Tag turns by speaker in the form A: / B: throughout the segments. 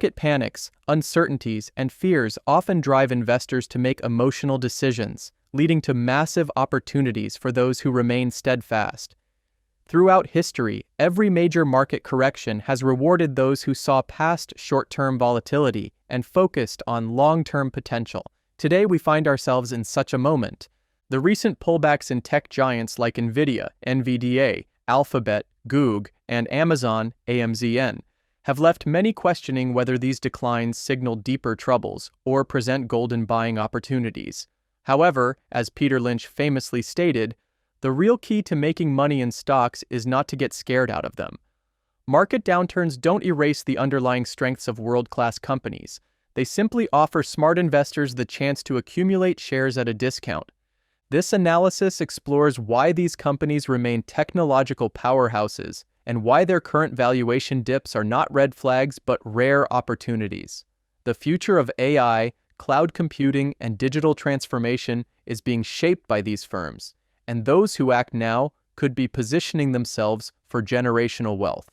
A: Market panics, uncertainties, and fears often drive investors to make emotional decisions, leading to massive opportunities for those who remain steadfast. Throughout history, every major market correction has rewarded those who saw past short-term volatility and focused on long-term potential. Today we find ourselves in such a moment. The recent pullbacks in tech giants like Nvidia, NVDA, Alphabet, Google, and Amazon, AMZN, have left many questioning whether these declines signal deeper troubles or present golden buying opportunities. However, as Peter Lynch famously stated, the real key to making money in stocks is not to get scared out of them. Market downturns don't erase the underlying strengths of world-class companies. They simply offer smart investors the chance to accumulate shares at a discount. This analysis explores why these companies remain technological powerhouses and why their current valuation dips are not red flags but rare opportunities. The future of AI, cloud computing, and digital transformation is being shaped by these firms, and those who act now could be positioning themselves for generational wealth.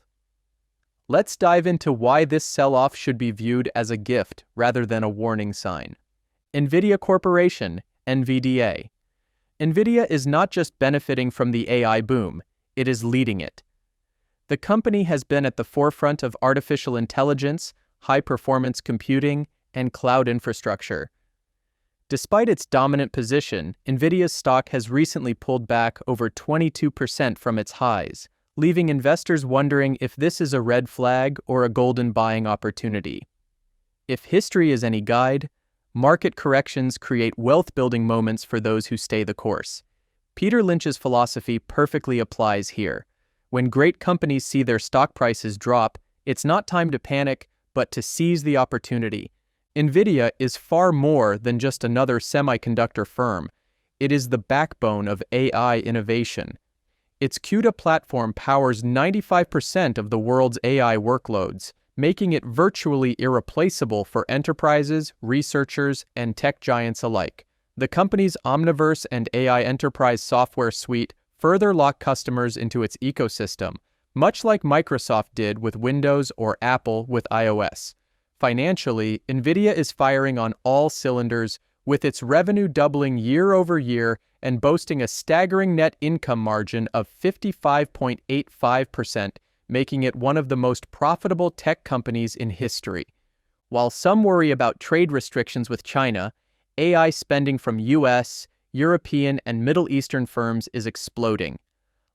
A: Let's dive into why this sell-off should be viewed as a gift rather than a warning sign. Nvidia Corporation, NVDA. Nvidia is not just benefiting from the AI boom, it is leading it. The company has been at the forefront of artificial intelligence, high-performance computing, and cloud infrastructure. Despite its dominant position, Nvidia's stock has recently pulled back over 22% from its highs, leaving investors wondering if this is a red flag or a golden buying opportunity. If history is any guide, market corrections create wealth-building moments for those who stay the course. Peter Lynch's philosophy perfectly applies here. When great companies see their stock prices drop, it's not time to panic, but to seize the opportunity. Nvidia is far more than just another semiconductor firm. It is the backbone of AI innovation. Its CUDA platform powers 95% of the world's AI workloads, making it virtually irreplaceable for enterprises, researchers, and tech giants alike. The company's Omniverse and AI enterprise software suite further lock customers into its ecosystem, much like Microsoft did with Windows or Apple with iOS. Financially, Nvidia is firing on all cylinders, with its revenue doubling year over year and boasting a staggering net income margin of 55.85%, making it one of the most profitable tech companies in history. While some worry about trade restrictions with China, AI spending from US, European, and Middle Eastern firms is exploding.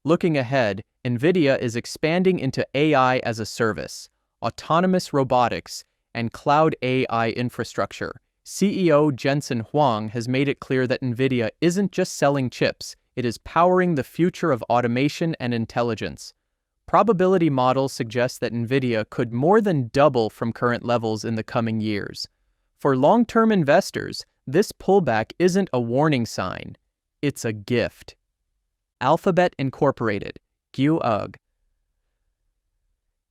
A: Looking ahead, Nvidia is expanding into AI as a service, autonomous robotics, and cloud AI infrastructure. CEO Jensen Huang has made it clear that Nvidia isn't just selling chips, it is powering the future of automation and intelligence. Probability models suggest that Nvidia could more than double from current levels in the coming years. For long-term investors, this pullback isn't a warning sign, it's a gift. Alphabet Incorporated, GUG.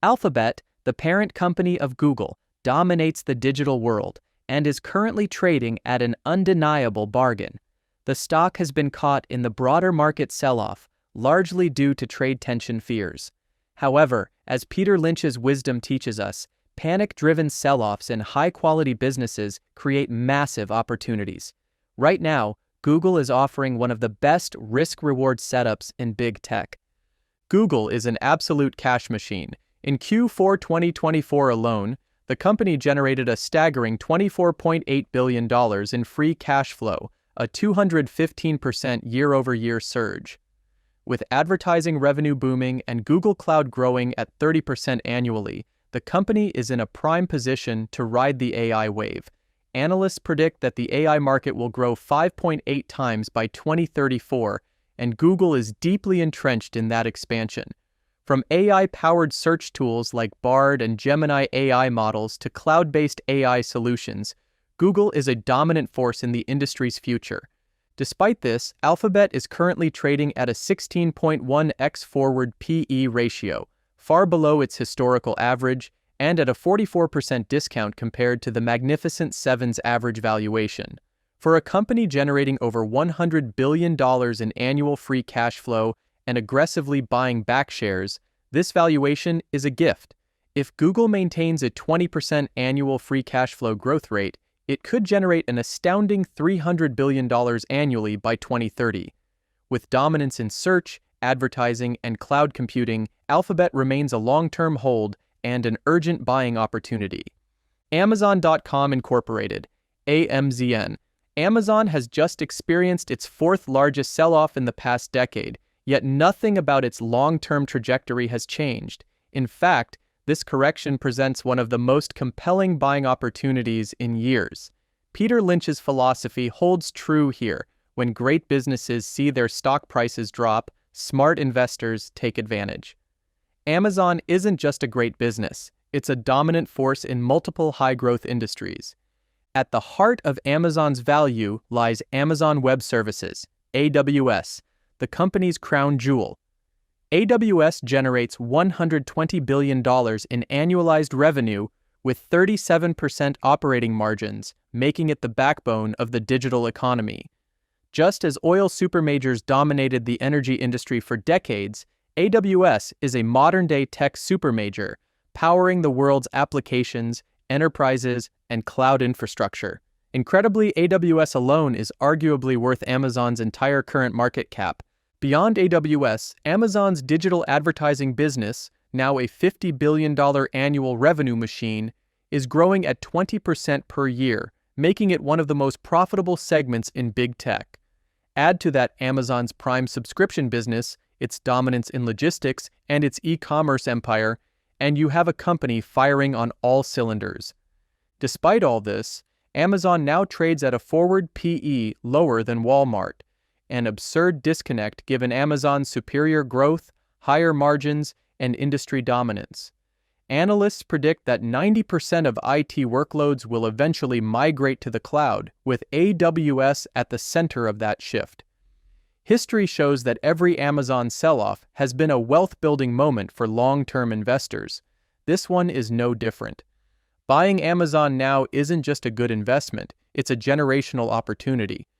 A: Alphabet, the parent company of Google, dominates the digital world and is currently trading at an undeniable bargain. The stock has been caught in the broader market sell-off, largely due to trade tension fears. However, as Peter Lynch's wisdom teaches us, panic-driven sell-offs in high-quality businesses create massive opportunities. Right now, Google is offering one of the best risk-reward setups in big tech. Google is an absolute cash machine. In Q4 2024 alone, the company generated a staggering $24.8 billion in free cash flow, a 215% year-over-year surge. With advertising revenue booming and Google Cloud growing at 30% annually, the company is in a prime position to ride the AI wave. Analysts predict that the AI market will grow 5.8 times by 2034, and Google is deeply entrenched in that expansion. From AI-powered search tools like Bard and Gemini AI models to cloud-based AI solutions, Google is a dominant force in the industry's future. Despite this, Alphabet is currently trading at a 16.1x forward PE ratio, far below its historical average, and at a 44% discount compared to the Magnificent Seven's average valuation. For a company generating over $100 billion in annual free cash flow and aggressively buying back shares, this valuation is a gift. If Google maintains a 20% annual free cash flow growth rate, it could generate an astounding $300 billion annually by 2030. With dominance in search, advertising, and cloud computing, Alphabet remains a long-term hold and an urgent buying opportunity. Amazon.com Incorporated, AMZN. Amazon has just experienced its fourth largest sell-off in the past decade, yet nothing about its long-term trajectory has changed. In fact, this correction presents one of the most compelling buying opportunities in years. Peter Lynch's philosophy holds true here. When great businesses see their stock prices drop, smart investors take advantage. Amazon isn't just a great business, it's a dominant force in multiple high-growth industries. At the heart of Amazon's value lies Amazon Web Services, AWS, the company's crown jewel. AWS generates $120 billion in annualized revenue with 37% operating margins, making it the backbone of the digital economy. Just as oil supermajors dominated the energy industry for decades, AWS is a modern-day tech supermajor, powering the world's applications, enterprises, and cloud infrastructure. Incredibly, AWS alone is arguably worth Amazon's entire current market cap. Beyond AWS, Amazon's digital advertising business, now a $50 billion annual revenue machine, is growing at 20% per year, making it one of the most profitable segments in big tech. Add to that Amazon's Prime subscription business, its dominance in logistics, and its e-commerce empire, and you have a company firing on all cylinders. Despite all this, Amazon now trades at a forward PE lower than Walmart, an absurd disconnect given Amazon's superior growth, higher margins, and industry dominance. Analysts predict that 90% of IT workloads will eventually migrate to the cloud, with AWS at the center of that shift. History shows that every Amazon sell-off has been a wealth-building moment for long-term investors. This one is no different. Buying Amazon now isn't just a good investment, it's a generational opportunity.